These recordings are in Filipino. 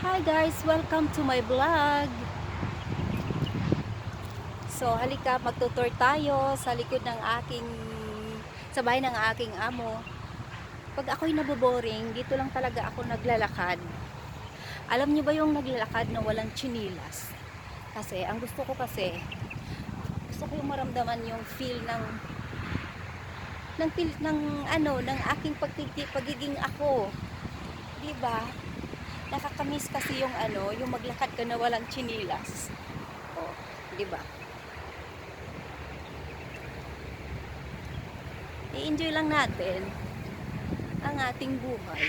Hi guys! Welcome to my vlog! So halika, magtutour tayo sa likod ng sa bahay ng aking amo. Pag ako'y naboboring, dito lang talaga ako naglalakad. Alam niyo ba yung naglalakad na walang tsinilas? Kasi ang gusto ko yung maramdaman yung feel ng aking pagiging ako. 'Di ba? Nakakamiss kasi yung maglakad ka na walang tsinilas. Oh, 'di ba? I-enjoy lang natin ang ating buhay.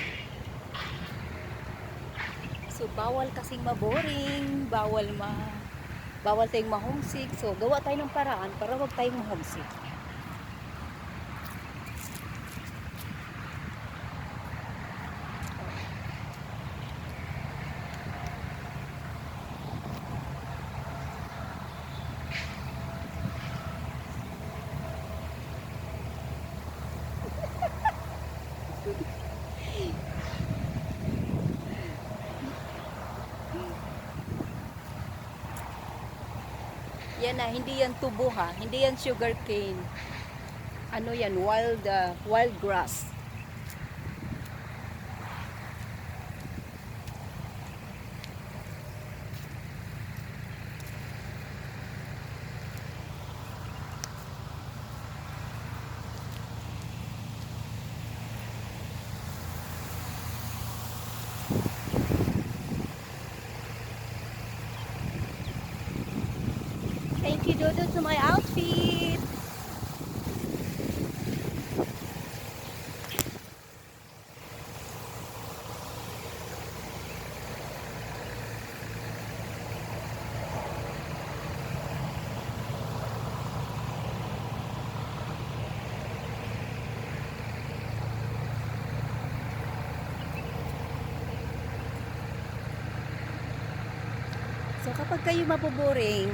So bawal kasing maboring, bawal tayong ma-homesick. So gawa tayo ng paraan para wag tayong ma-homesick. Yan na, hindi yan tubo ha, hindi yan sugar cane. Ano yan, wild grass. Thank you, Dodo, to my outfit. So kapag kayo maboboring,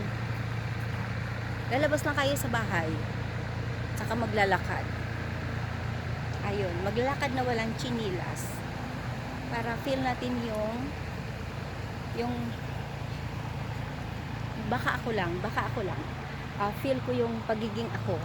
lalabas lang kayo sa bahay, saka maglalakad. Ayun, maglalakad na walang tsinilas para feel natin yung baka ako lang, feel ko yung pagiging ako.